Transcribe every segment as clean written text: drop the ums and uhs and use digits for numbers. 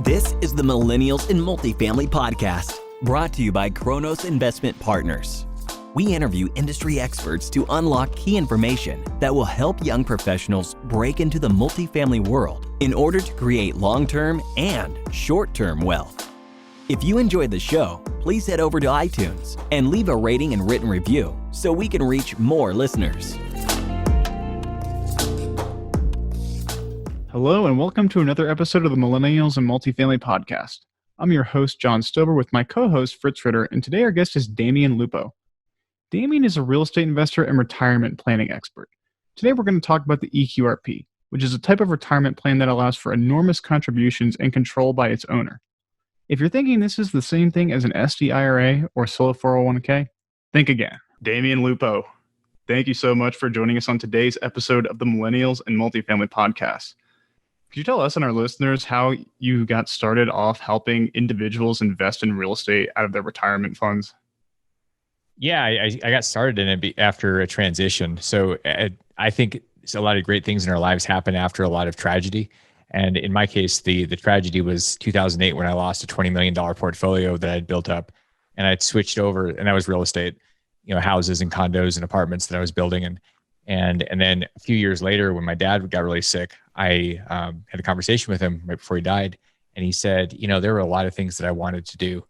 This is the Millennials in Multifamily Podcast, brought to you by Kronos Investment Partners. We interview industry experts to unlock key information that will help young professionals break into the multifamily world in order to create long-term and short-term wealth. If you enjoyed the show, please head over to iTunes and leave a rating and written review so we can reach more listeners. Hello and welcome to another episode of the Millennials and Multifamily Podcast. I'm your host, John Stover, with my co-host, Fritz Ritter, and today our guest is Damion Lupo. Damion is a real estate investor and retirement planning expert. Today we're going to talk about the eQRP, which is a type of retirement plan that allows for enormous contributions and control by its owner. If you're thinking this is the same thing as an SD IRA or solo 401k, think again. Damion Lupo, thank you so much for joining us on today's episode of the Millennials and Multifamily Podcast. Could you tell us and our listeners how you got started off helping individuals invest in real estate out of their retirement funds? Yeah, I got started in it after a transition. So I think a lot of great things in our lives happen after a lot of tragedy. And in my case, the tragedy was 2008 when I lost a $20 million portfolio that I'd built up, and I'd switched over, and that was real estate, houses and condos and apartments that I was building. And then a few years later, when my dad got really sick, I had a conversation with him right before he died. And he said, there were a lot of things that I wanted to do,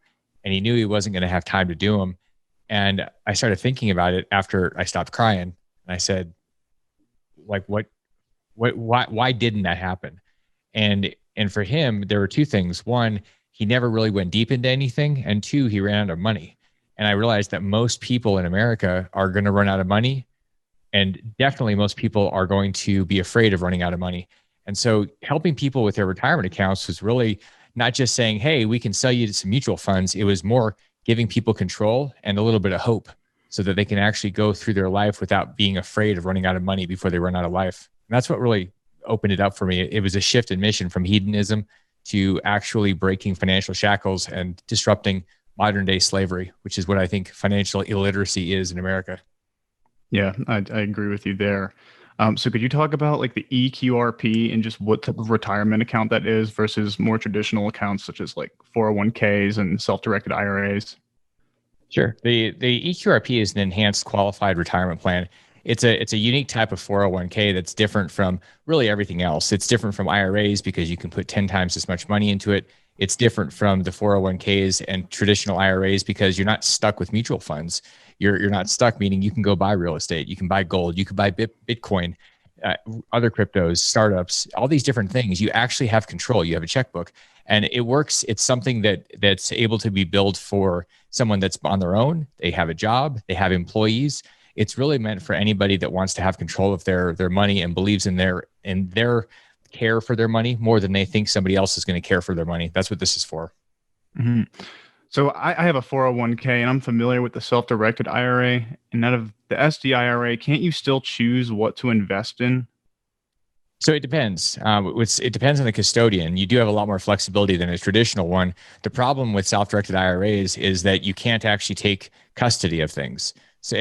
and he knew he wasn't going to have time to do them. And I started thinking about it after I stopped crying. And I said, why didn't that happen? And for him, there were two things. One, he never really went deep into anything. And two, he ran out of money. And I realized that most people in America are going to run out of money. And definitely most people are going to be afraid of running out of money. And so helping people with their retirement accounts was really not just saying, hey, we can sell you some mutual funds. It was more giving people control and a little bit of hope so that they can actually go through their life without being afraid of running out of money before they run out of life. And that's what really opened it up for me. It was a shift in mission from hedonism to actually breaking financial shackles and disrupting modern day slavery, which is what I think financial illiteracy is in America. Yeah, I agree with you there. So could you talk about like the eQRP and just what type of retirement account that is versus more traditional accounts such as like 401ks and self-directed IRAs? Sure. The eQRP is an enhanced qualified retirement plan. It's a unique type of 401k that's different from really everything else. It's different from IRAs because you can put 10 times as much money into it. It's different from the 401ks and traditional IRAs because you're not stuck with mutual funds. You're not stuck, meaning you can go buy real estate, you can buy gold, you can buy Bitcoin, other cryptos, startups, all these different things. You actually have control. You have a checkbook, and it works. It's something that's able to be built for someone that's on their own. They have a job, they have employees. It's really meant for anybody that wants to have control of their money and believes in their care for their money more than they think somebody else is going to care for their money. That's what this is for. Mm-hmm. So I have a 401k and I'm familiar with the self-directed IRA, and out of the SD IRA, can't you still choose what to invest in? So it depends. It depends on the custodian. You do have a lot more flexibility than a traditional one. The problem with self-directed IRAs is that you can't actually take custody of things. So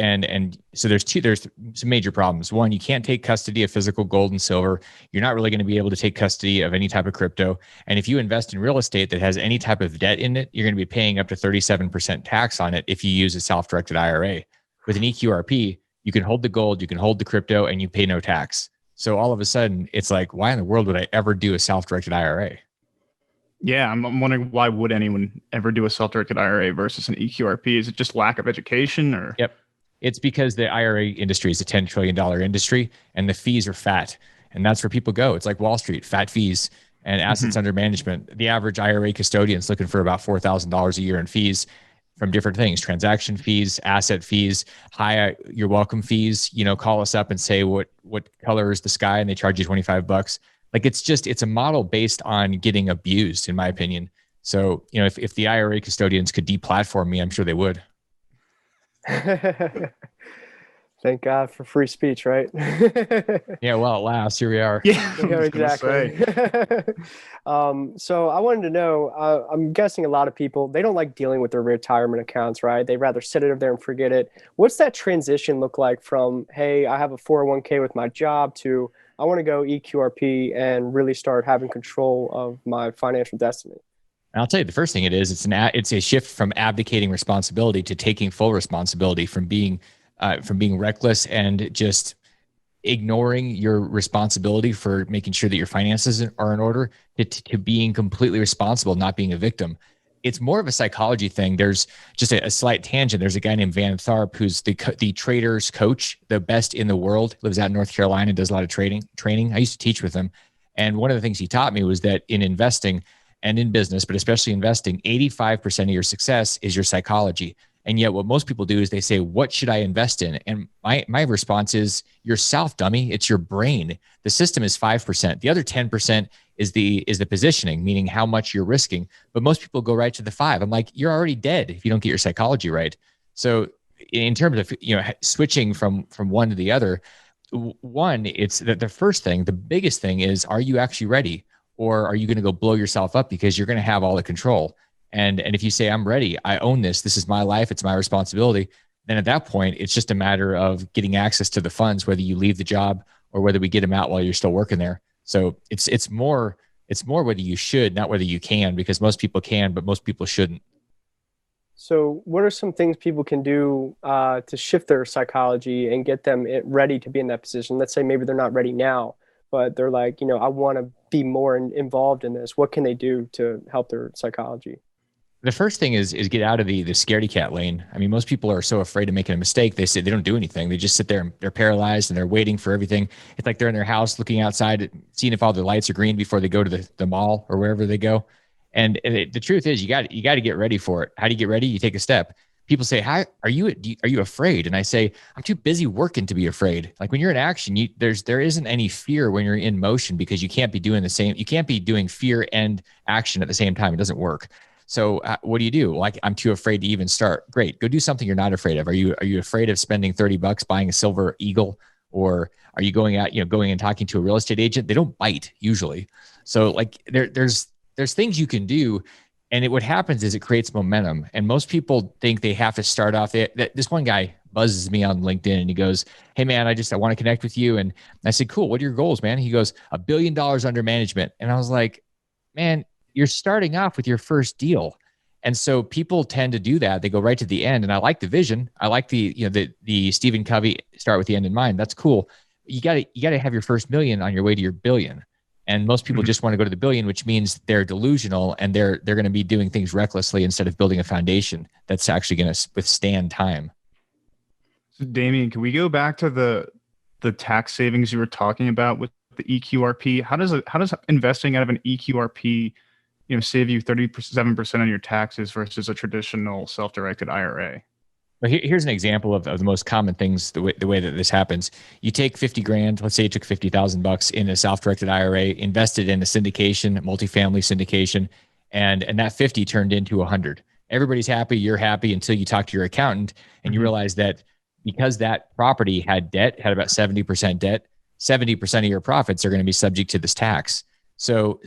so there's some major problems. One, you can't take custody of physical gold and silver. You're not really going to be able to take custody of any type of crypto. And if you invest in real estate that has any type of debt in it, you're going to be paying up to 37% tax on it if you use a self-directed IRA. With an eQRP, you can hold the gold, you can hold the crypto, and you pay no tax. So all of a sudden, it's like, why in the world would I ever do a self-directed IRA? Yeah, I'm wondering, why would anyone ever do a self-directed IRA versus an eQRP? Is it just lack of education, or? Yep. It's because the IRA industry is a $10 trillion industry and the fees are fat. And that's where people go. It's like Wall Street, fat fees and assets under management. The average IRA custodian is looking for about $4,000 a year in fees from different things: transaction fees, asset fees, you're welcome fees. Call us up and say what color is the sky, and they charge you $25. Like, it's a model based on getting abused, in my opinion. So, if the IRA custodians could deplatform me, I'm sure they would. Thank God for free speech, right? Yeah, well, at last, here we are. Yeah, exactly. So I wanted to know, I'm guessing a lot of people, they don't like dealing with their retirement accounts, right? They'd rather sit it there and forget it. What's that transition look like from, hey, I have a 401k with my job, to I want to go eQRP and really start having control of my financial destiny. And I'll tell you, the first thing it's a shift from abdicating responsibility to taking full responsibility, from being reckless and just ignoring your responsibility for making sure that your finances are in order, to being completely responsible, not being a victim. It's more of a psychology thing. There's just a slight tangent. There's a guy named Van Tharp who's the traders coach, the best in the world, lives out in North Carolina, does a lot of training. I used to teach with him. And one of the things he taught me was that in investing and in business, but especially investing, 85% of your success is your psychology. And yet what most people do is they say, what should I invest in? And my response is yourself, dummy. It's your brain. The system is 5%. The other 10% is the positioning, meaning how much you're risking. But most people go right to the 5. I'm like, you're already dead if you don't get your psychology right. So in terms of, switching from one to the other, one, it's the first thing, the biggest thing is, are you actually ready? Or are you going to go blow yourself up because you're going to have all the control? And if you say, I'm ready, I own this is my life, it's my responsibility, then at that point, it's just a matter of getting access to the funds, whether you leave the job or whether we get them out while you're still working there. So it's more whether you should, not whether you can, because most people can, but most people shouldn't. So what are some things people can do to shift their psychology and get them ready to be in that position? Let's say maybe they're not ready now, but they're like, I want to be more involved in this. What can they do to help their psychology? The first thing is get out of the scaredy cat lane. I mean, most people are so afraid of making a mistake. They say they don't do anything. They just sit there and they're paralyzed and they're waiting for everything. It's like they're in their house looking outside, seeing if all the lights are green before they go to the mall or wherever they go. And the truth is, you got to get ready for it. How do you get ready? You take a step. People say, are you afraid? And I say, I'm too busy working to be afraid. Like when you're in action, there isn't any fear when you're in motion, because you can't be doing fear and action at the same time. It doesn't work. So what do? Like, I'm too afraid to even start. Great. Go do something you're not afraid of. Are you afraid of spending $30 buying a silver eagle? Or are you going and talking to a real estate agent? They don't bite usually. So like there's things you can do. And what happens is it creates momentum. And most people think they have to start off this one guy buzzes me on LinkedIn and he goes, hey man, I want to connect with you. And I said, cool. What are your goals, man? He goes, $1 billion under management. And I was like, man, you're starting off with your first deal. And so people tend to do that. They go right to the end. And I like the vision. I like the Stephen Covey start with the end in mind. That's cool. You got to have your first million on your way to your billion. And most people just want to go to the billion, which means they're delusional and they're going to be doing things recklessly instead of building a foundation that's actually going to withstand time. So Damion, can we go back to the tax savings you were talking about with the eQRP? How does investing out of an eQRP save you 37% on your taxes versus a traditional self-directed IRA? But here's an example of the most common things, the way that this happens. You take 50 grand, let's say you took $50,000 in a self-directed IRA, invested in a syndication, multifamily syndication, and that 50 turned into 100. Everybody's happy, you're happy until you talk to your accountant and you realize that because that property had about 70% debt, 70% of your profits are going to be subject to this tax. So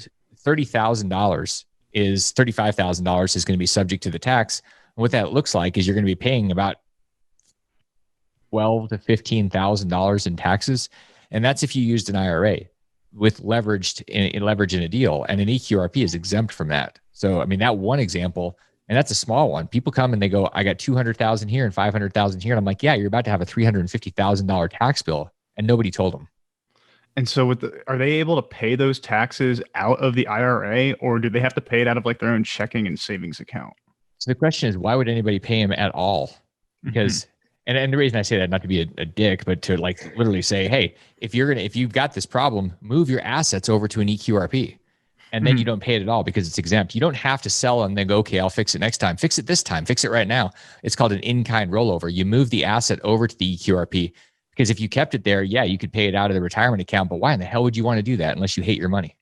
$35,000 is going to be subject to the tax. And what that looks like is you're going to be paying about $12,000 to $15,000 in taxes. And that's if you used an IRA with leverage in a deal. And an eQRP is exempt from that. So, I mean, that one example, and that's a small one. People come and they go, I got 200,000 here and 500,000 here. And I'm like, yeah, you're about to have a $350,000 tax bill. And nobody told them. And so are they able to pay those taxes out of the IRA, or do they have to pay it out of like their own checking and savings account? So the question is, why would anybody pay him at all? Because, and the reason I say that, not to be a dick, but to like literally say, hey, if you've got this problem, move your assets over to an eQRP. And then you don't pay it at all because it's exempt. You don't have to sell and then go, okay, I'll fix it next time. Fix it this time. Fix it right now. It's called an in-kind rollover. You move the asset over to the eQRP. Because if you kept it there, yeah, you could pay it out of the retirement account, but why in the hell would you want to do that unless you hate your money?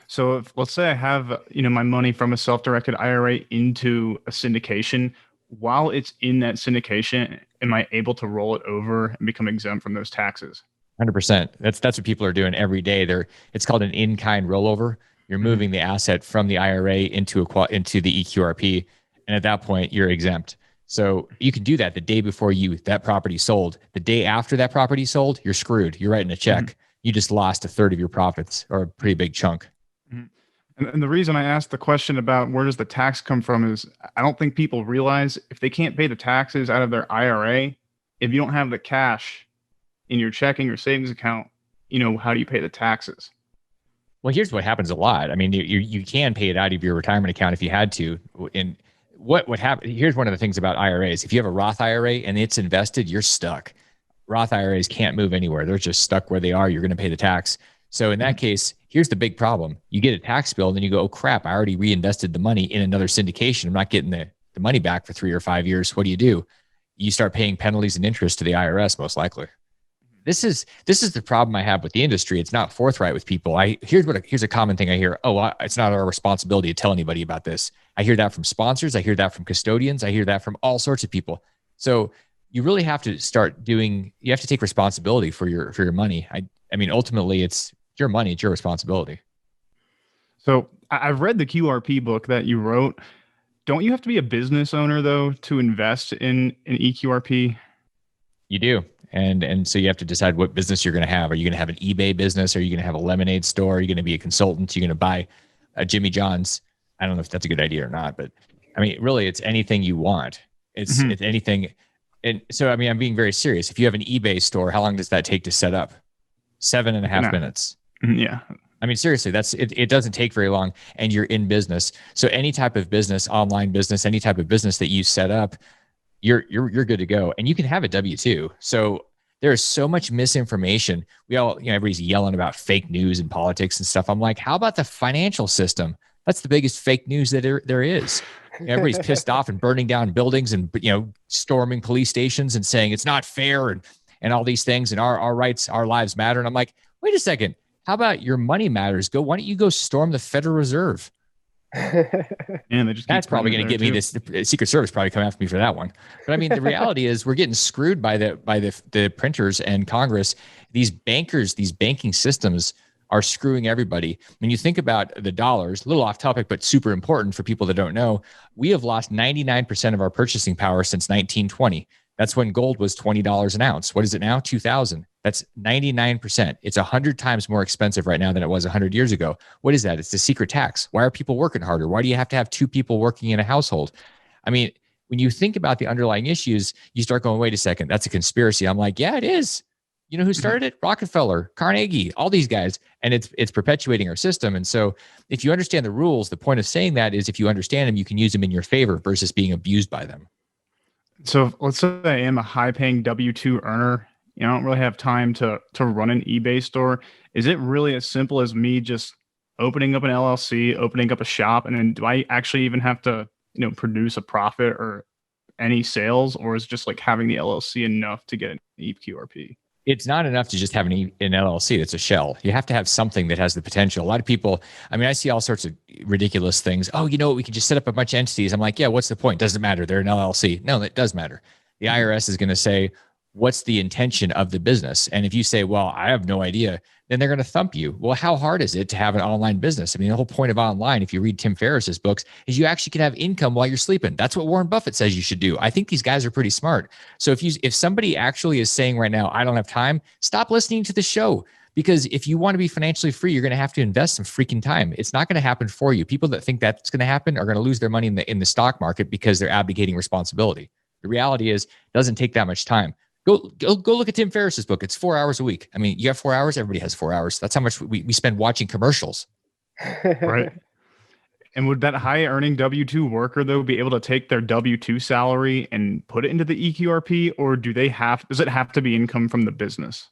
So if, let's say I have, my money from a self-directed IRA into a syndication, while it's in that syndication, am I able to roll it over and become exempt from those taxes? 100%. That's what people are doing every day. It's called an in-kind rollover. You're moving the asset from the IRA into the eQRP. And at that point, you're exempt. So you can do that the day before that property sold. The day after that property sold, you're screwed. You're writing a check you just lost a third of your profits or a pretty big chunk. Mhm. And the reason I asked the question about where does the tax come from is I don't think people realize if they can't pay the taxes out of their IRA, if you don't have the cash in your checking or savings account, how do you pay the taxes? Well, here's what happens a lot. I mean, you can pay it out of your retirement account if you had to. And what would happen? Here's one of the things about IRAs. If you have a Roth IRA and it's invested, you're stuck. Roth IRAs can't move anywhere. They're just stuck where they are. You're going to pay the tax. So in that case, here's the big problem. You get a tax bill and then you go, oh crap, I already reinvested the money in another syndication. I'm not getting the money back for 3 or 5 years. What do? You start paying penalties and interest to the IRS, most likely. This is the problem I have with the industry. It's not forthright with people. Here's a common thing I hear. Oh, it's not our responsibility to tell anybody about this. I hear that from sponsors. I hear that from custodians. I hear that from all sorts of people. So you really have to you have to take responsibility for your money. I mean, ultimately it's your money. It's your responsibility. So I've read the QRP book that you wrote. Don't you have to be a business owner though to invest in an eQRP? You do. And so you have to decide what business you're going to have. Are you going to have an eBay business? Are you going to have a lemonade store? Are you going to be a consultant? Are you going to buy a Jimmy John's? I don't know if that's a good idea or not, but I mean, really it's anything you want. It's anything. And so, I mean, I'm being very serious. If you have an eBay store, how long does that take to set up? 7.5 minutes. Yeah. I mean, seriously, it doesn't take very long and you're in business. So any type of business, online business, any type of business that you set up, you're good to go. And you can have a W-2. So there is so much misinformation. We all, everybody's yelling about fake news and politics and stuff. I'm like, how about the financial system? That's the biggest fake news that there is. Everybody's pissed off and burning down buildings and, storming police stations and saying it's not fair and all these things and our rights, our lives matter. And I'm like, wait a second. How about your money matters? Why don't you go storm the Federal Reserve? And that's probably going to get me this. The Secret Service probably come after me for that one. But I mean, the reality is we're getting screwed by the printers and Congress. These bankers, these banking systems are screwing everybody. When you think about the dollars, a little off topic, but super important for people that don't know, we have lost 99% of our purchasing power since 1920. That's when gold was $20 an ounce. What is it now? 2,000. That's 99%. It's 100 times more expensive right now than it was 100 years ago. What is that? It's the secret tax. Why are people working harder? Why do you have to have 2 people working in a household? I mean, when you think about the underlying issues, you start going, wait a second, that's a conspiracy. I'm like, yeah, it is. You know who started it? Rockefeller, Carnegie, all these guys. And it's perpetuating our system. And so if you understand the rules, the point of saying that is if you understand them, you can use them in your favor versus being abused by them. So let's say I am a high-paying W-2 earner. I don't really have time to run an eBay store. Is it really as simple as me just opening up an LLC, opening up a shop, and then do I actually even have to, produce a profit or any sales, or is just like having the LLC enough to get an eQRP? It's not enough to just have an LLC that's a shell. You have to have something that has the potential. A lot of people, I mean, I see all sorts of ridiculous things. Oh, we can just set up a bunch of entities. I'm like, yeah, what's the point? Doesn't matter. They're an LLC. No, that does matter. The IRS is going to say, what's the intention of the business? And if you say, well, I have no idea, then they're going to thump you. Well, how hard is it to have an online business? I mean, the whole point of online, if you read Tim Ferriss's books, is you actually can have income while you're sleeping. That's what Warren Buffett says you should do. I think these guys are pretty smart. So if somebody actually is saying right now, I don't have time, stop listening to the show. Because if you want to be financially free, you're going to have to invest some freaking time. It's not going to happen for you. People that think that's going to happen are going to lose their money in the stock market because they're abdicating responsibility. The reality is, it doesn't take that much time. Go look at Tim Ferriss's book. It's 4 hours a week. I mean, you have 4 hours. Everybody has 4 hours. That's how much we spend watching commercials. Right. And would that high earning W-2 worker though be able to take their W-2 salary and put it into the eQRP, or does it have to be income from the business?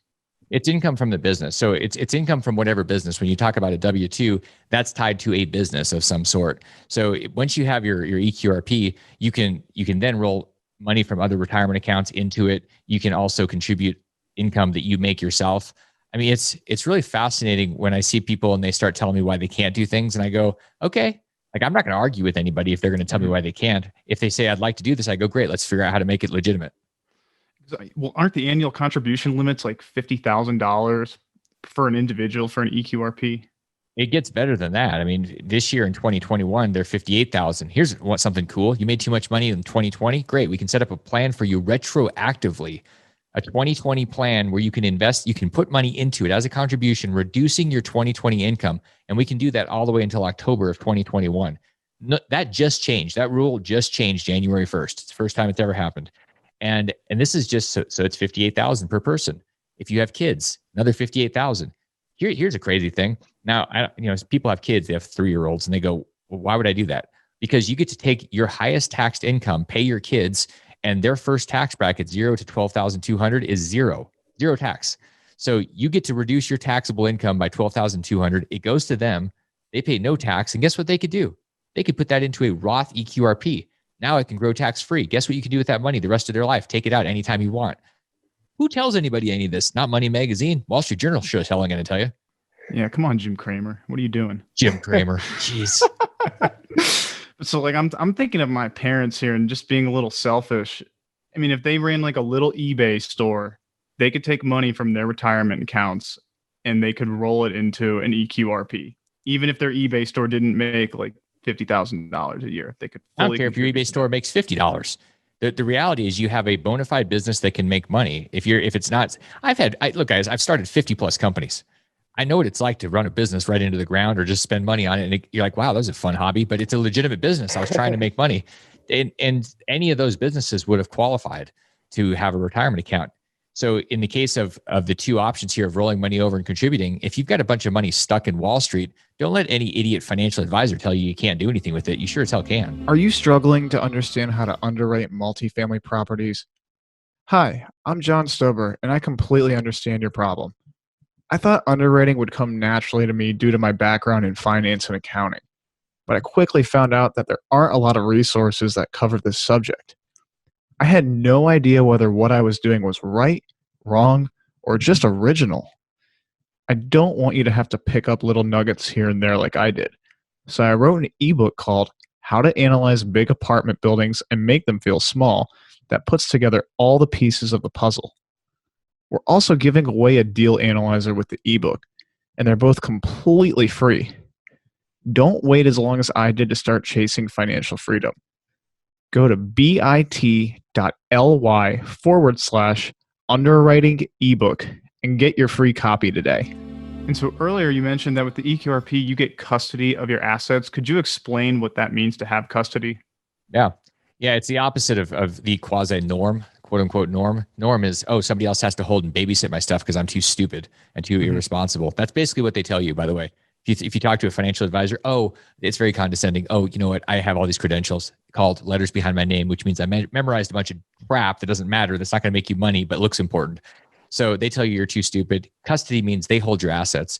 It's income from the business. So it's income from whatever business. When you talk about a W-2, that's tied to a business of some sort. So once you have your eQRP, you can then roll money from other retirement accounts into it. You can also contribute income that you make yourself. I mean, it's really fascinating when I see people and they start telling me why they can't do things. And I go, okay, like I'm not going to argue with anybody if they're going to tell me why they can't. If they say, I'd like to do this, I go, great, let's figure out how to make it legitimate. Well, aren't the annual contribution limits like $50,000 for an individual for an eQRP? It gets better than that. I mean, this year in 2021, they're 58,000. Here's something cool. You made too much money in 2020. Great. We can set up a plan for you retroactively. a 2020 plan where you can invest, you can put money into it as a contribution, reducing your 2020 income. And we can do that all the way until October of 2021. No, that just changed. That rule just changed January 1st. It's the first time it's ever happened. And this is just, so it's 58,000 per person. If you have kids, another 58,000. Here's a crazy thing. Now, people have kids, they have 3-year-olds, and they go, well, why would I do that? Because you get to take your highest taxed income, pay your kids, and their first tax bracket, 0 to 12,200, is zero tax. So you get to reduce your taxable income by 12,200. It goes to them. They pay no tax. And guess what they could do? They could put that into a Roth eQRP. Now it can grow tax free. Guess what you can do with that money the rest of their life? Take it out anytime you want. Who tells anybody any of this? Not Money Magazine. Wall Street Journal sure as hell ain't going to tell you. Yeah, come on, Jim Cramer. What are you doing? Jim Cramer. Jeez. So like I'm thinking of my parents here and just being a little selfish. I mean, if they ran like a little eBay store, they could take money from their retirement accounts and they could roll it into an eQRP. Even if their eBay store didn't make like $50,000 a year, they could. I don't care if your eBay store makes $50. The reality is you have a bona fide business that can make money. If it's not, look, guys, I've started 50 plus companies. I know what it's like to run a business right into the ground or just spend money on it. And you're like, wow, that was a fun hobby, but it's a legitimate business. I was trying to make money. And any of those businesses would have qualified to have a retirement account. So in the case of the two options here of rolling money over and contributing, if you've got a bunch of money stuck in Wall Street, don't let any idiot financial advisor tell you can't do anything with it. You sure as hell can. Are you struggling to understand how to underwrite multifamily properties? Hi, I'm John Stober, and I completely understand your problem. I thought underwriting would come naturally to me due to my background in finance and accounting, but I quickly found out that there aren't a lot of resources that cover this subject. I had no idea whether what I was doing was right, wrong, or just original. I don't want you to have to pick up little nuggets here and there like I did. So I wrote an ebook called How to Analyze Big Apartment Buildings and Make Them Feel Small that puts together all the pieces of the puzzle. We're also giving away a deal analyzer with the ebook, and they're both completely free. Don't wait as long as I did to start chasing financial freedom. Go to bit.ly/underwriting ebook and get your free copy today. And so earlier you mentioned that with the eQRP, you get custody of your assets. Could you explain what that means to have custody? Yeah. It's the opposite of the quasi-norm, quote unquote norm. Norm is, somebody else has to hold and babysit my stuff because I'm too stupid and too irresponsible. That's basically what they tell you, by the way. If you talk to a financial advisor, it's very condescending. You know what? I have all these credentials called letters behind my name, which means I memorized a bunch of crap that doesn't matter. That's not going to make you money, but looks important. So they tell you you're too stupid. Custody means they hold your assets.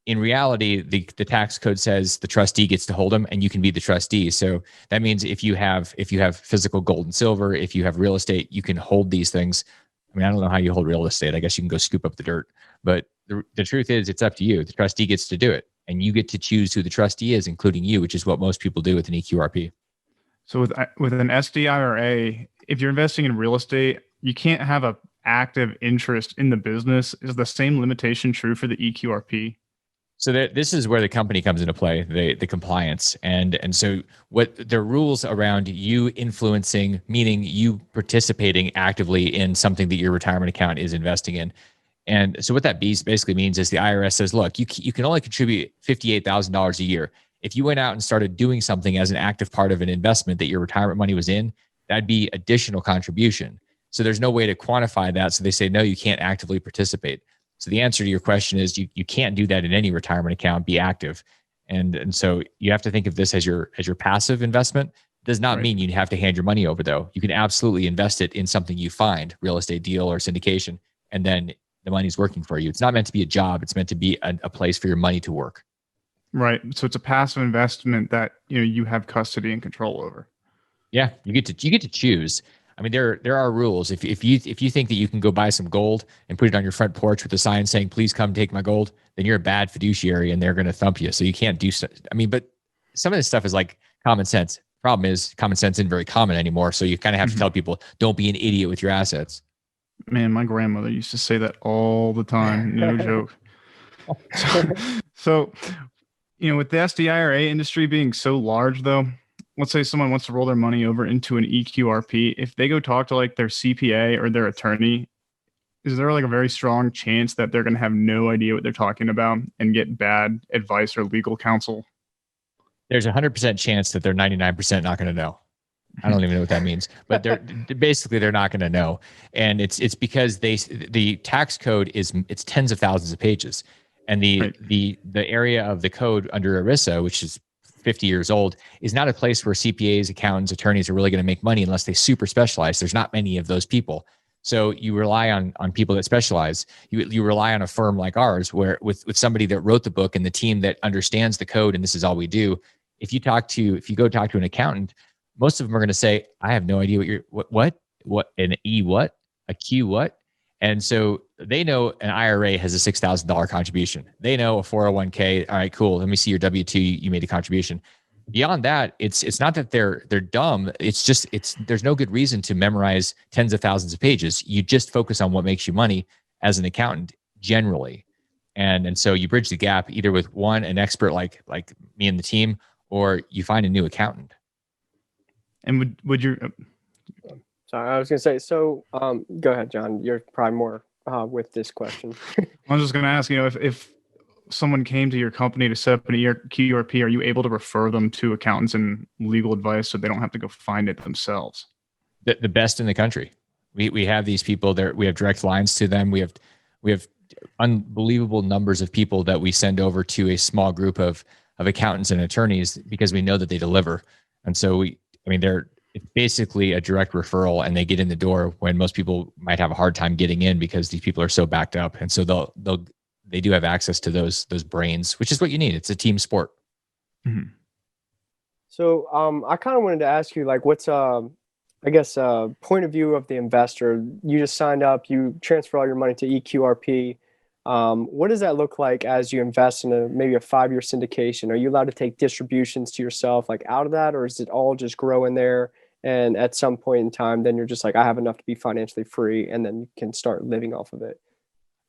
In reality, the tax code says the trustee gets to hold them and you can be the trustee. So that means if you have physical gold and silver, if you have real estate, you can hold these things. I mean, I don't know how you hold real estate. I guess you can go scoop up the dirt. But the truth is, it's up to you. The trustee gets to do it. And you get to choose who the trustee is, including you, which is what most people do with an eQRP. So with an SDIRA, if you're investing in real estate, you can't have an active interest in the business. Is the same limitation true for the eQRP? So this is where the company comes into play, the compliance. And so what the rules around you influencing, meaning you participating actively in something that your retirement account is investing in. And so what that basically means is the IRS says, look, you can only contribute $58,000 a year. If you went out and started doing something as an active part of an investment that your retirement money was in, that'd be additional contribution. So there's no way to quantify that. So they say, no, you can't actively participate. So the answer to your question is you can't do that in any retirement account, be active. And so you have to think of this as your passive investment. Does not mean you have to hand your money over though. You can absolutely invest it in something you find, real estate deal or syndication, and then the money's working for you. It's not meant to be a job. It's meant to be a place for your money to work. Right. So it's a passive investment that you have custody and control over. Yeah, you get to choose. I mean, there are rules. If you think that you can go buy some gold and put it on your front porch with a sign saying, "Please come take my gold," then you're a bad fiduciary and they're going to thump you. So you can't do. I mean, but some of this stuff is like common sense. Problem is, common sense isn't very common anymore. So you kind of have to tell people, don't be an idiot with your assets. Man, my grandmother used to say that all the time. No joke. So, with the SDIRA industry being so large, though, let's say someone wants to roll their money over into an eQRP. If they go talk to like their CPA or their attorney, is there like a very strong chance that they're going to have no idea what they're talking about and get bad advice or legal counsel? There's 100% chance that they're 99% not going to know. I don't even know what that means, but they're basically they're not going to know, and it's because the tax code it's tens of thousands of pages, and the area of the code under ERISA, which is 50 years old, is not a place where CPAs, accountants, attorneys are really going to make money unless they super specialize. There's not many of those people, so you rely on people that specialize. You rely on a firm like ours, where with somebody that wrote the book and the team that understands the code, and this is all we do. If you go talk to an accountant, most of them are going to say, I have no idea what an E what, a Q what. And so they know an IRA has a $6,000 contribution. They know a 401k. All right, cool. Let me see your W-2. You made a contribution. Beyond that, it's not that they're dumb. It's just, there's no good reason to memorize tens of thousands of pages. You just focus on what makes you money as an accountant generally. And so you bridge the gap either with an expert like me and the team, or you find a new accountant. And would you? Sorry, I was going to say. So, go ahead, John. You're probably more with this question. I was just going to ask. If someone came to your company to set up an eQRP, are you able to refer them to accountants and legal advice so they don't have to go find it themselves? The best in the country. We have these people there. We have direct lines to them. We have unbelievable numbers of people that we send over to a small group of accountants and attorneys because we know that they deliver. And so they're basically a direct referral, and they get in the door when most people might have a hard time getting in because these people are so backed up. And so they do have access to those brains, which is what you need. It's a team sport. Mm-hmm. So I kind of wanted to ask you, like, what's point of view of the investor? You just signed up, you transfer all your money to eQRP. What does that look like as you invest in maybe a 5-year syndication? Are you allowed to take distributions to yourself like out of that, or is it all just grow in there? And at some point in time, then you're just like, I have enough to be financially free, and then you can start living off of it.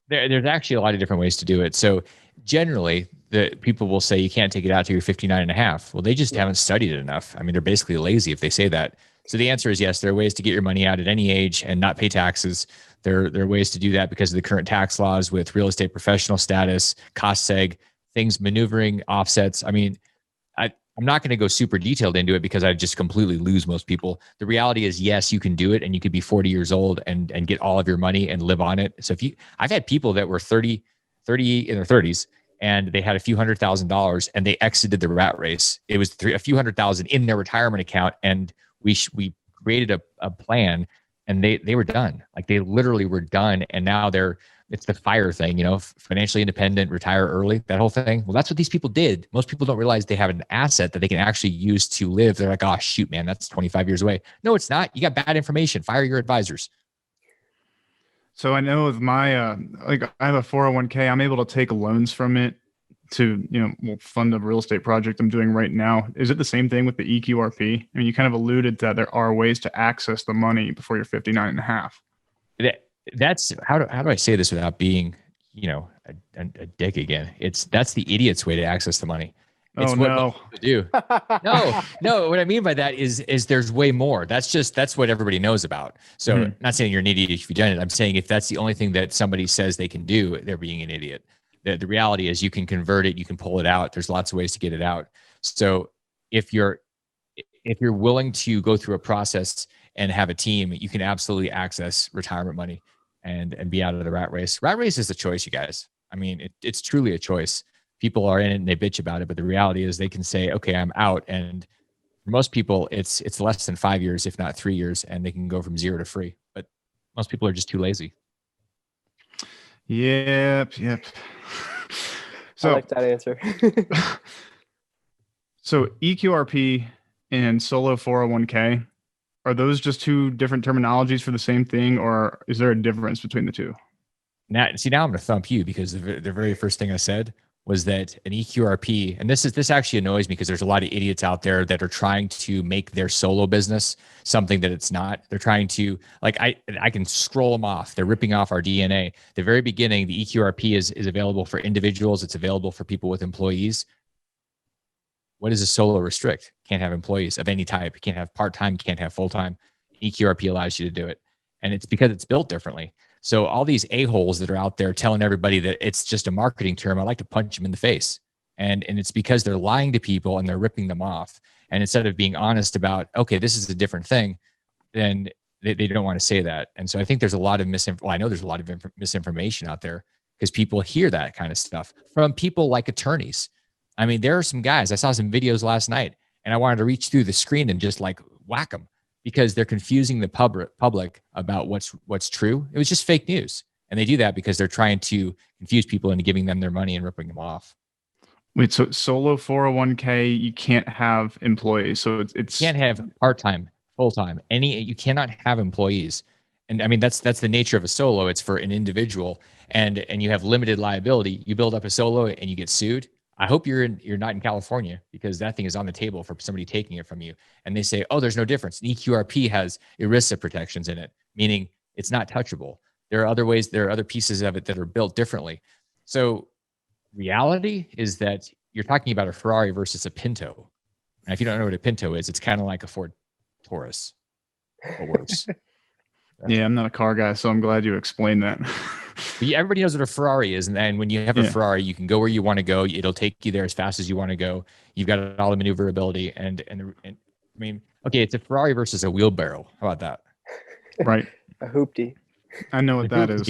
There's actually a lot of different ways to do it. So generally, the people will say you can't take it out till you're 59 and a half. Well, they just haven't studied it enough. They're basically lazy if they say that. So the answer is yes, there are ways to get your money out at any age and not pay taxes. There are ways to do that because of the current tax laws with real estate professional status, cost seg, things, maneuvering, offsets. I'm not going to go super detailed into it because I just completely lose most people. The reality is, yes, you can do it, and you could be 40 years old and get all of your money and live on it. So I've had people that were 30 in their 30s, and they had a few $100,000 and they exited the rat race. It was a few $100,000 in their retirement account, and we created a plan, and they were done. Like, they literally were done, and now it's the FIRE thing, financially independent, retire early, that whole thing. Well, that's what these people did. Most people don't realize they have an asset that they can actually use to live. They're like, oh, shoot, man, that's 25 years away. No, it's not. You got bad information. Fire your advisors. So I know with my, I have a 401k, I'm able to take loans from it to, fund a real estate project I'm doing right now. Is it the same thing with the eQRP? You kind of alluded that there are ways to access the money before you're 59 and a half. That's how do I say this without being, a dick again? That's the idiot's way to access the money. It's what most people do. No. What I mean by that is there's way more. That's what everybody knows about. So not saying you're an idiot if you've done it. I'm saying if that's the only thing that somebody says they can do, they're being an idiot. The reality is you can convert it, you can pull it out. There's lots of ways to get it out. So if you're willing to go through a process and have a team, you can absolutely access retirement money and be out of the rat race. Rat race is a choice, you guys. It's truly a choice. People are in it and they bitch about it, but the reality is they can say, okay, I'm out. And for most people, it's less than 5 years, if not 3 years, and they can go from 0 to free. But most people are just too lazy. Yep. So, I like that answer. So eQRP and solo 401k, are those just two different terminologies for the same thing, or is there a difference between the two? Now I'm going to thump you because the very first thing I said was that an eQRP, and this actually annoys me because there's a lot of idiots out there that are trying to make their solo business something that it's not. They're trying to, I can scroll them off. They're ripping off our DNA. The very beginning, the eQRP is available for individuals. It's available for people with employees. What does a solo restrict? Can't have employees of any type. You can't have part-time, you can't have full-time. eQRP allows you to do it. And it's because it's built differently. So all these a-holes that are out there telling everybody that it's just a marketing term, I like to punch them in the face. And it's because they're lying to people and they're ripping them off. And instead of being honest about, okay, this is a different thing, then they don't want to say that. And so I think there's a lot of I know there's a lot of misinformation out there because people hear that kind of stuff from people like attorneys. I mean, there are some guys, I saw some videos last night and I wanted to reach through the screen and just like whack them because they're confusing the public about what's true. It was just fake news. And they do that because they're trying to confuse people into giving them their money and ripping them off. Wait, so solo 401k, you can't have employees. So it's you can't have part-time, full-time, you cannot have employees. And I mean, that's the nature of a solo. It's for an individual and you have limited liability. You build up a solo and you get sued. I hope you're not in California because that thing is on the table for somebody taking it from you. And they say, oh, there's no difference. An eQRP has ERISA protections in it, meaning it's not touchable. There are other ways, there are other pieces of it that are built differently. So reality is that you're talking about a Ferrari versus a Pinto. And if you don't know what a Pinto is, it's kind of like a Ford Taurus or worse. Yeah, I'm not a car guy, so I'm glad you explained that. But everybody knows what a Ferrari is. And then when you have a Ferrari, you can go where you want to go. It'll take you there as fast as you want to go. You've got all the maneuverability. And I mean, okay, it's a Ferrari versus a wheelbarrow. How about that? Right. A hoopty. I know what that is.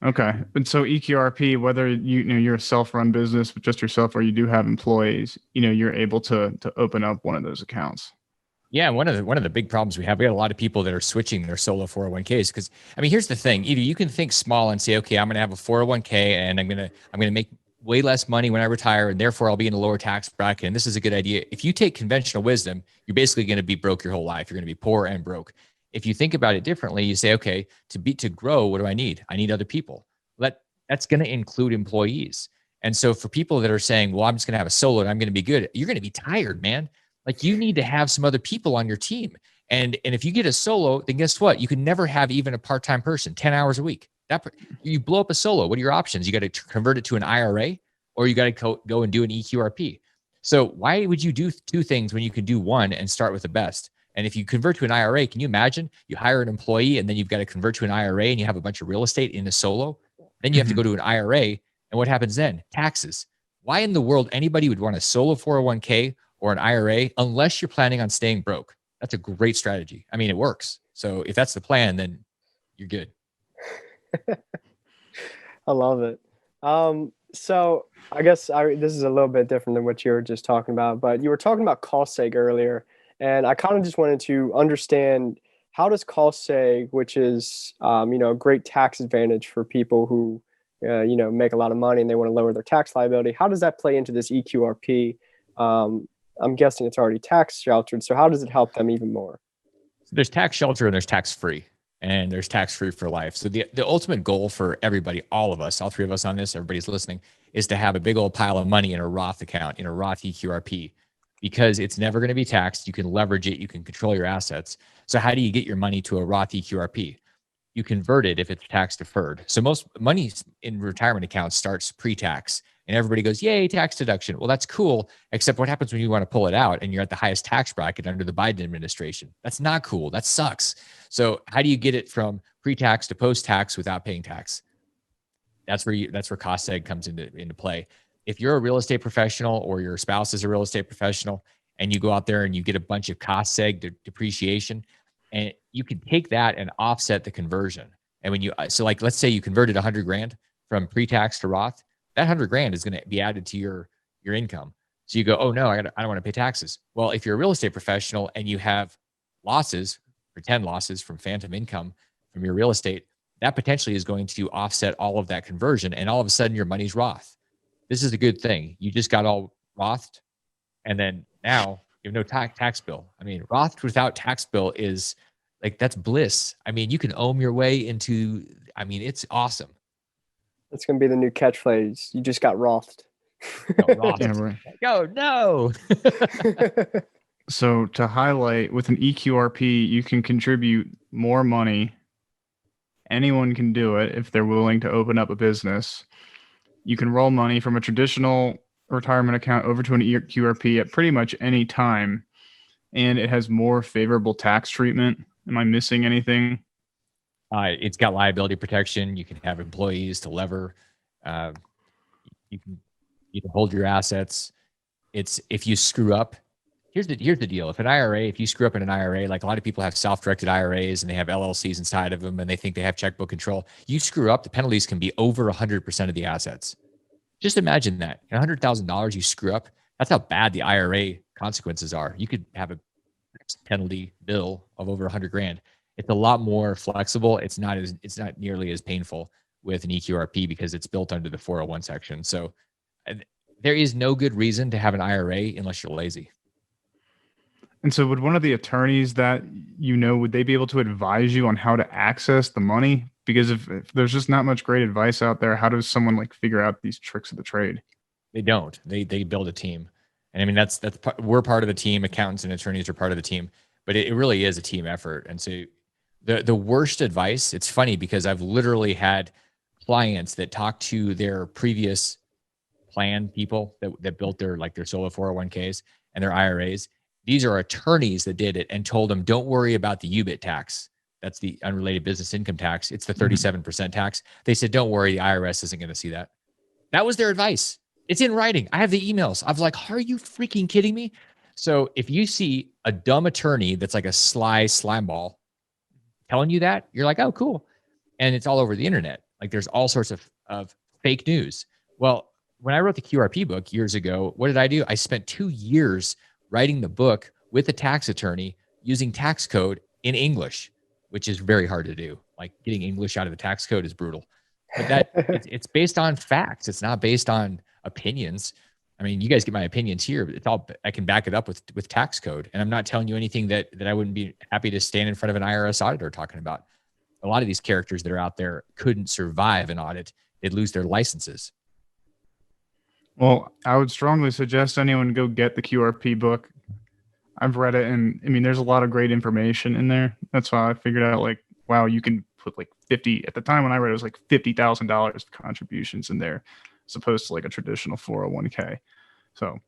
Okay. And so eQRP, whether you're a self-run business with just yourself or you do have employees, you're able to open up one of those accounts. Yeah, one of the big problems we have a lot of people that are switching their solo 401ks because I mean, here's the thing: either you can think small and say, okay, I'm going to have a 401k and I'm going to make way less money when I retire, and therefore I'll be in a lower tax bracket. And this is a good idea. If you take conventional wisdom, you're basically going to be broke your whole life. You're going to be poor and broke. If you think about it differently, you say, okay, to grow, what do I need? I need other people. That's going to include employees. And so for people that are saying, well, I'm just going to have a solo and I'm going to be good, you're going to be tired, man. Like you need to have some other people on your team. And if you get a solo, then guess what? You can never have even a part-time person, 10 hours a week. You blow up a solo. What are your options? You got to convert it to an IRA or you got to go and do an eQRP. So why would you do two things when you can do one and start with the best? And if you convert to an IRA, can you imagine you hire an employee and then you've got to convert to an IRA and you have a bunch of real estate in a solo? Then you have to go to an IRA. And what happens then? Taxes. Why in the world anybody would want a solo 401k or an IRA unless you're planning on staying broke? That's a great strategy. I mean, it works. So if that's the plan, then you're good. I love it. So I guess this is a little bit different than what you were just talking about, but you were talking about cost seg earlier. And I kind of just wanted to understand, how does cost seg, which is, a great tax advantage for people who, make a lot of money and they want to lower their tax liability, how does that play into this eQRP? I'm guessing it's already tax sheltered. So how does it help them even more? There's tax shelter and there's tax free, and there's tax free for life. So the ultimate goal for everybody, all of us, all three of us on this, everybody's listening, is to have a big old pile of money in a Roth account, in a Roth eQRP, because it's never going to be taxed. You can leverage it. You can control your assets. So how do you get your money to a Roth eQRP? You convert it if it's tax deferred. So most money in retirement accounts starts pre-tax. And everybody goes, yay, tax deduction. Well, that's cool. Except what happens when you want to pull it out and you're at the highest tax bracket under the Biden administration? That's not cool. That sucks. So how do you get it from pre-tax to post-tax without paying tax? That's where cost seg comes into play. If you're a real estate professional or your spouse is a real estate professional and you go out there and you get a bunch of cost seg depreciation, and you can take that and offset the conversion. And let's say you converted 100 grand from pre-tax to Roth, that 100 grand is going to be added to your income. So you go, oh no, I don't want to pay taxes. Well, if you're a real estate professional and you have losses, pretend losses from phantom income from your real estate, that potentially is going to offset all of that conversion. And all of a sudden your money's Roth. This is a good thing. You just got all Rothed, and then now you have no tax bill. I mean, Roth without tax bill is that's bliss. I mean, you can ohm your way into, it's awesome. That's going to be the new catchphrase. You just got Rothed. Yeah, right. Oh, no. So to highlight, with an eQRP, you can contribute more money. Anyone can do it if they're willing to open up a business. You can roll money from a traditional retirement account over to an eQRP at pretty much any time, and it has more favorable tax treatment. Am I missing anything? It's got liability protection. You can have employees to lever. Uh, you can hold your assets. It's if you screw up. Here's the deal. If you screw up in an IRA, like a lot of people have self-directed IRAs and they have LLCs inside of them and they think they have checkbook control. You screw up, the penalties can be over 100% of the assets. Just imagine that. $100,000 you screw up, that's how bad the IRA consequences are. You could have a penalty bill of over 100 grand. It's a lot more flexible. It's not nearly as painful with an eQRP because it's built under the 401 section. So there is no good reason to have an IRA unless you're lazy. And so would one of the attorneys that would they be able to advise you on how to access the money? Because if there's just not much great advice out there, how does someone like figure out these tricks of the trade? They don't. They build a team. And I mean, we're part of the team. Accountants and attorneys are part of the team, but it really is a team effort. And so the worst advice, it's funny because I've literally had clients that talk to their previous plan people that built their solo 401ks and their IRAs. These are attorneys that did it and told them, don't worry about the UBIT tax. That's the unrelated business income tax. It's the 37% tax. They said, don't worry, the IRS isn't going to see that. That was their advice. It's in writing. I have the emails. I was like, are you freaking kidding me? So if you see a dumb attorney that's like a sly slime ball telling you that, you're like, oh, cool. And it's all over the internet. Like there's all sorts of fake news. Well, when I wrote the QRP book years ago, what did I do? I spent 2 years writing the book with a tax attorney using tax code in English, which is very hard to do. Like getting English out of the tax code is brutal. But it's based on facts. It's not based on opinions. I mean, you guys get my opinions here. It's all, I can back it up with tax code. And I'm not telling you anything that I wouldn't be happy to stand in front of an IRS auditor talking about. A lot of these characters that are out there couldn't survive an audit. They'd lose their licenses. Well, I would strongly suggest anyone go get the QRP book. I've read it, and I mean, there's a lot of great information in there. That's why I figured out, like, wow, you can put like 50, at the time when I read it was like $50,000 of contributions in there, as opposed to like a traditional 401k. So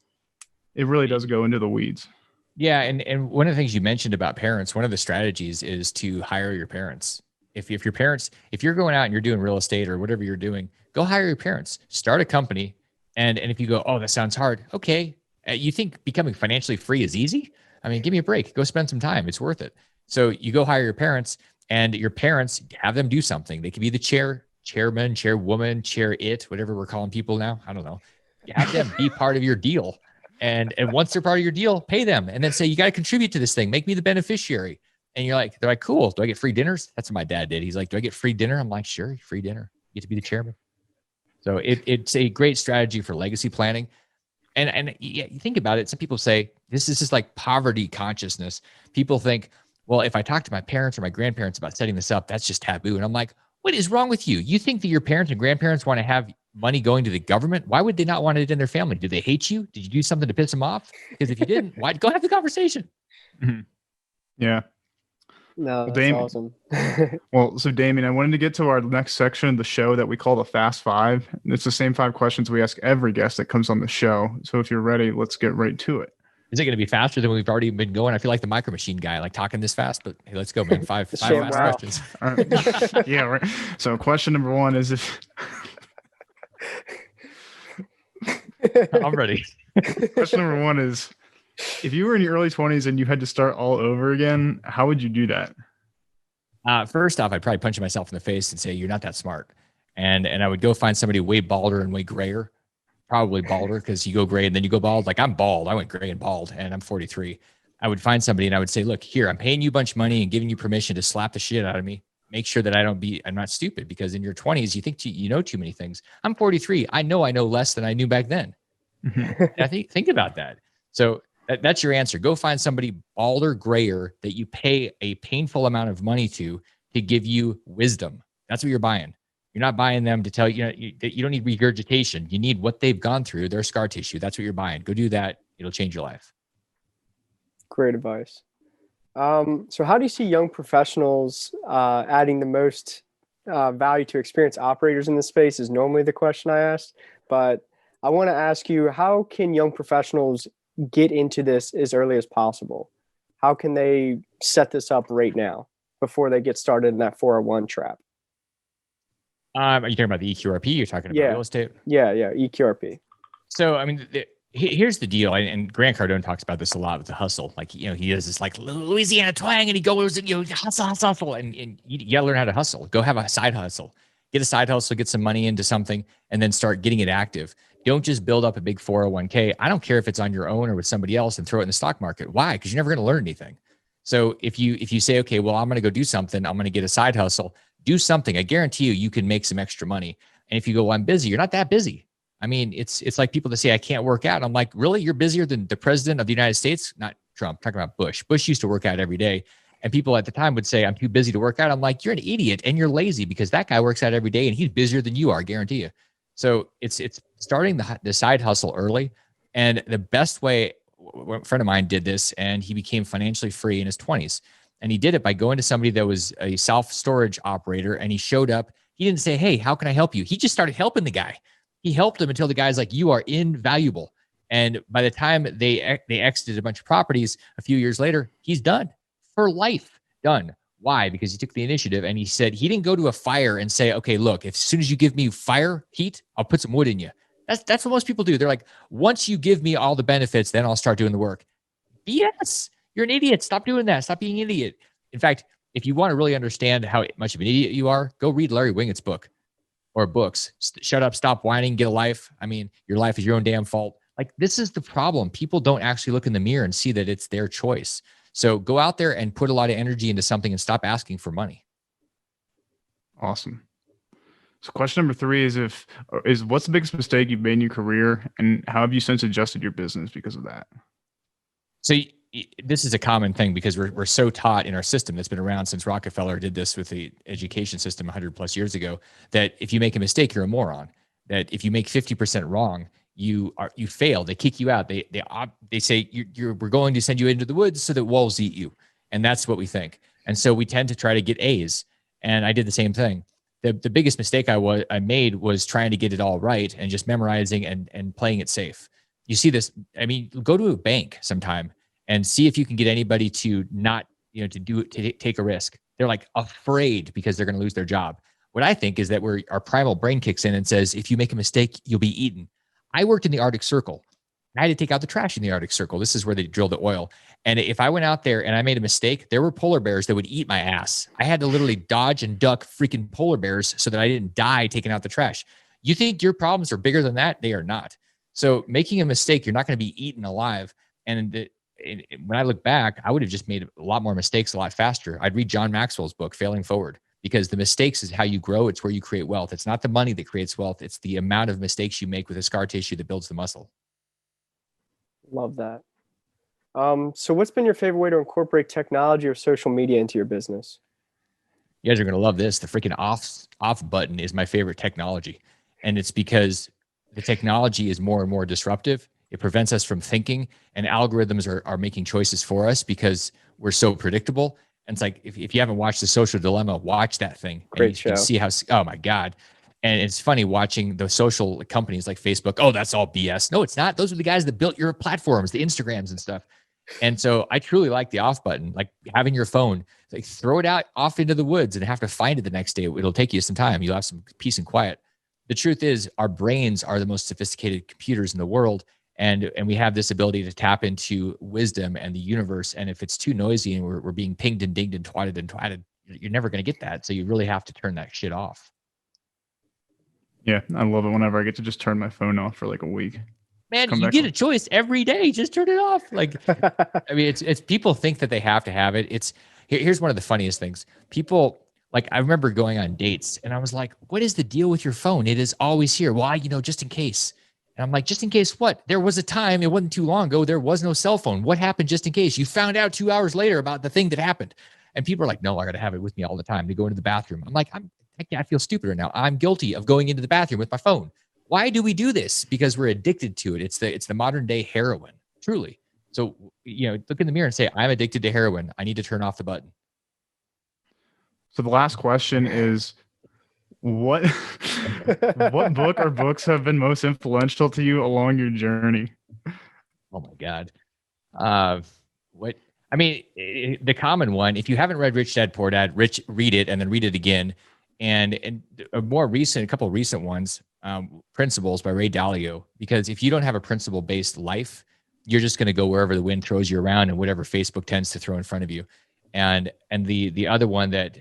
it really does go into the weeds. Yeah. And one of the things you mentioned about parents, one of the strategies is to hire your parents. If your parents, if you're going out and you're doing real estate or whatever you're doing, go hire your parents, start a company. And if you go, oh, that sounds hard. Okay. You think becoming financially free is easy? I mean, give me a break. Go spend some time. It's worth it. So you go hire your parents, and your parents have them do something. They could be the chairman, chairwoman, chair it, whatever we're calling people now. I don't know. You have them be part of your deal. And once they're part of your deal, pay them. And then say, you got to contribute to this thing. Make me the beneficiary. And they're like, cool. Do I get free dinners? That's what my dad did. He's like, do I get free dinner? I'm like, sure, free dinner. You get to be the chairman. So it's a great strategy for legacy planning. And you think about it. Some people say this is just like poverty consciousness. People think, well, if I talk to my parents or my grandparents about setting this up, that's just taboo. And I'm like, what is wrong with you? You think that your parents and grandparents want to have money going to the government? Why would they not want it in their family? Do they hate you? Did you do something to piss them off? Because if you didn't, why go have the conversation? Mm-hmm. Yeah. No, that's awesome. Well, so Damion, I wanted to get to our next section of the show that we call the Fast Five. It's the same 5 questions we ask every guest that comes on the show. So if you're ready, let's get right to it. Is it going to be faster than we've already been going? I feel like the Micro Machine guy, like talking this fast, but hey, let's go, man. Five fast questions. Yeah, right. So question number 1 is if I'm ready. Question number 1 is, if you were in your early 20s and you had to start all over again, how would you do that? First off, I'd probably punch myself in the face and say, you're not that smart. And I would go find somebody way balder and way grayer, probably balder, because you go gray and then you go bald. Like I'm bald. I went gray and bald and I'm 43. I would find somebody and I would say, look, here, I'm paying you a bunch of money and giving you permission to slap the shit out of me. Make sure that I'm not stupid, because in your 20s, you think you know too many things. I'm 43. I know less than I knew back then. I think about that. So that's your answer. Go find somebody balder, grayer that you pay a painful amount of money to give you wisdom. That's what you're buying. You're not buying them to tell you, that you don't need regurgitation. You need what they've gone through, their scar tissue. That's what you're buying. Go do that. It'll change your life. Great advice. So how do you see young professionals adding the most value to experienced operators in this space is normally the question I asked. But I want to ask you, how can young professionals get into this as early as possible? How can they set this up right now? before they get started in that 401 trap? Are you talking about the eQRP? You're talking about real estate? Yeah, eQRP. So, I mean, here's the deal, and Grant Cardone talks about this a lot with the hustle. Like, he does this like Louisiana twang, and he goes, hustle, and you gotta learn how to hustle. Go have a side hustle. Get a side hustle, get some money into something, and then start getting it active. Don't just build up a big 401k. I don't care if it's on your own or with somebody else, and throw it in the stock market. Why? Because you're never going to learn anything. So if you say, okay, well, I'm going to go do something, I'm going to get a side hustle, do something. I guarantee you can make some extra money. And if you go, well, I'm busy, you're not that busy. I mean, it's like people that say, I can't work out. I'm like, really? You're busier than the president of the United States? Not Trump, I'm talking about Bush. Bush used to work out every day. And people at the time would say, I'm too busy to work out. I'm like, you're an idiot and you're lazy, because that guy works out every day and he's busier than you are, I guarantee you. So it's starting the side hustle early. And the best way, a friend of mine did this, and he became financially free in his 20s. And he did it by going to somebody that was a self-storage operator, and he showed up. He didn't say, hey, how can I help you? He just started helping the guy. He helped him until the guy's like, you are invaluable. And by the time they exited a bunch of properties a few years later, he's done for life. Done. Why? Because he took the initiative, and he said he didn't go to a fire and say, okay, look, as soon as you give me fire heat, I'll put some wood in you. That's what most people do. They're like, once you give me all the benefits, then I'll start doing the work. BS. You're an idiot. Stop doing that. Stop being an idiot. In fact, if you want to really understand how much of an idiot you are, go read Larry Winget's book or books. Shut up, stop whining, get a life. I mean, your life is your own damn fault. Like, this is the problem. People don't actually look in the mirror and see that it's their choice. So go out there and put a lot of energy into something and stop asking for money. Awesome. So question number 3 is what's the biggest mistake you've made in your career, and how have you since adjusted your business because of that? So this is a common thing, because we're so taught in our system that's been around since Rockefeller did this with the education system 100 plus years ago, that if you make a mistake, you're a moron. That if you make 50% wrong, you fail. They kick you out. They say we're going to send you into the woods so that wolves eat you, and that's what we think. And so we tend to try to get A's. And I did the same thing. The biggest mistake I made was trying to get it all right and just memorizing and playing it safe. You see this. I mean, go to a bank sometime and see if you can get anybody to not, to take a risk. They're like afraid because they're going to lose their job. What I think is that our primal brain kicks in and says, if you make a mistake, you'll be eaten. I worked in the Arctic Circle. I had to take out the trash in the Arctic Circle. This is where they drill the oil. And if I went out there and I made a mistake, there were polar bears that would eat my ass. I had to literally dodge and duck freaking polar bears so that I didn't die taking out the trash. You think your problems are bigger than that? They are not. So making a mistake, you're not going to be eaten alive. And when I look back, I would have just made a lot more mistakes a lot faster. I'd read John Maxwell's book, Failing Forward, because the mistakes is how you grow. It's where you create wealth. It's not the money that creates wealth. It's the amount of mistakes you make with the scar tissue that builds the muscle. Love that. So what's been your favorite way to incorporate technology or social media into your business? You guys are going to love this. The freaking off button is my favorite technology. And it's because the technology is more and more disruptive. It prevents us from thinking, and algorithms are making choices for us because we're so predictable. And it's like, if you haven't watched The Social Dilemma, watch that thing. Great show. You can see how, oh my God. And it's funny watching the social companies like Facebook. Oh, that's all BS. No, it's not. Those are the guys that built your platforms, the Instagrams and stuff. And so I truly like the off button, like having your phone, like throw it out off into the woods and have to find it the next day. It'll take you some time. You'll have some peace and quiet. The truth is, our brains are the most sophisticated computers in the world. And we have this ability to tap into wisdom and the universe. And if it's too noisy and we're being pinged and dinged and twatted, you're never going to get that. So you really have to turn that shit off. Yeah, I love it whenever I get to just turn my phone off for like a week. Man, you get a choice every day. Just turn it off. Like, I mean, it's people think that they have to have it. Here's one of the funniest things. People, like, I remember going on dates and I was like, what is the deal with your phone? It is always here. Why? Just in case. And I'm like, just in case what? There was a time, it wasn't too long ago, there was no cell phone. What happened just in case? You found out 2 hours later about the thing that happened. And people are like, no, I got to have it with me all the time to go into the bathroom. I'm like, I feel stupider now. I'm guilty of going into the bathroom with my phone. Why do we do this? Because we're addicted to it. It's the modern day heroin, truly. So, look in the mirror and say, I'm addicted to heroin. I need to turn off the button. So the last question is, what book or books have been most influential to you along your journey? Oh my God. I mean, the common one, if you haven't read Rich Dad Poor Dad, read it and then read it again. And a couple of recent ones, Principles by Ray Dalio, because if you don't have a principle-based life, you're just going to go wherever the wind throws you around and whatever Facebook tends to throw in front of you. And the other one that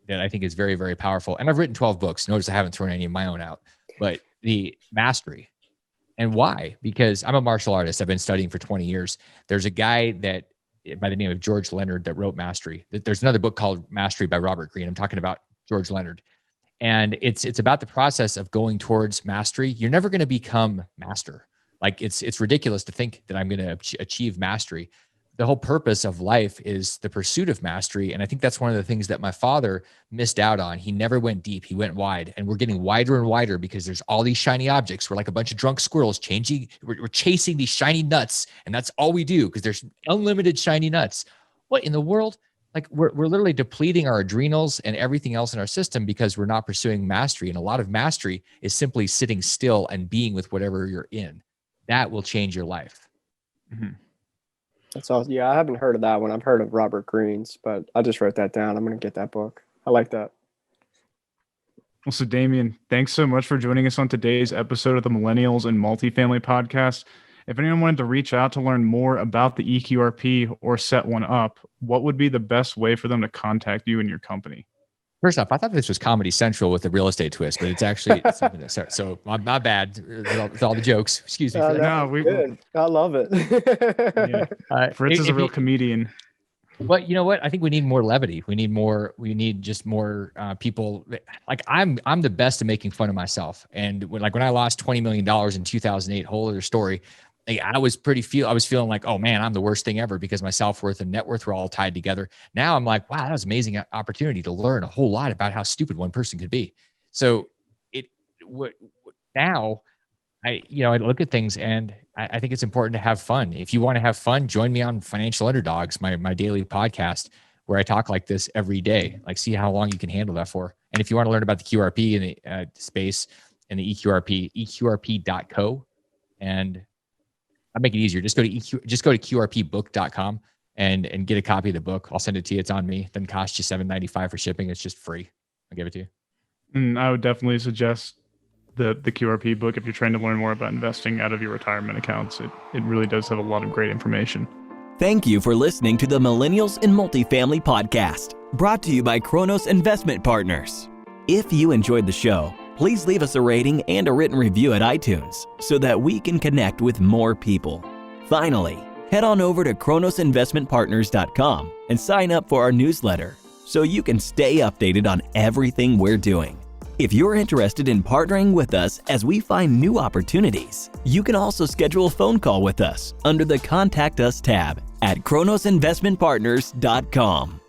I think is very, very powerful, and I've written 12 books. Notice I haven't thrown any of my own out, but the mastery. And why? Because I'm a martial artist. I've been studying for 20 years. There's a guy that by the name of George Leonard that wrote Mastery. There's another book called Mastery by Robert Greene. I'm talking about George Leonard. And it's about the process of going towards mastery. You're never going to become master. Like it's ridiculous to think that I'm going to achieve mastery. The whole purpose of life is the pursuit of mastery. And I think that's one of the things that my father missed out on. He never went deep. He went wide, and we're getting wider and wider because there's all these shiny objects. We're like a bunch of drunk squirrels we're chasing these shiny nuts. And that's all we do because there's unlimited shiny nuts. What in the world? Like we're literally depleting our adrenals and everything else in our system because we're not pursuing mastery. And a lot of mastery is simply sitting still and being with whatever you're in. That will change your life. Mm-hmm. That's all. Yeah, I haven't heard of that one. I've heard of Robert Greene's, but I just wrote that down. I'm going to get that book. I like that. Well, so Damion, thanks so much for joining us on today's episode of the Millennials and Multifamily Podcast. If anyone wanted to reach out to learn more about the eQRP or set one up, what would be the best way for them to contact you and your company? First off, I thought this was Comedy Central with a real estate twist, but it's actually something that's so my bad with all the jokes. Excuse me. For that. No, I love it. Yeah. Fritz is a real comedian. But you know what? I think we need more levity. We need just more people. Like I'm the best at making fun of myself. And when I lost $20 million in 2008, whole other story. I was feeling like, oh man, I'm the worst thing ever because my self-worth and net worth were all tied together. Now I'm like, wow, that was an amazing opportunity to learn a whole lot about how stupid one person could be. So now I look at things and I think it's important to have fun. If you want to have fun, join me on Financial Underdogs, my daily podcast where I talk like this every day, like see how long you can handle that for. And if you want to learn about the QRP and the space and the eQRP, eqrp.co, and I'll make it easier. Just go to eqrpbook.com and get a copy of the book. I'll send it to you. It's on me. It doesn't cost you $7.95 for shipping. It's just free. I'll give it to you. And I would definitely suggest the QRP book if you're trying to learn more about investing out of your retirement accounts. It really does have a lot of great information. Thank you for listening to the Millennials in Multifamily Podcast, brought to you by Kronos Investment Partners. If you enjoyed the show, please leave us a rating and a written review at iTunes so that we can connect with more people. Finally, head on over to kronosinvestmentpartners.com and sign up for our newsletter so you can stay updated on everything we're doing. If you're interested in partnering with us as we find new opportunities, you can also schedule a phone call with us under the Contact Us tab at kronosinvestmentpartners.com.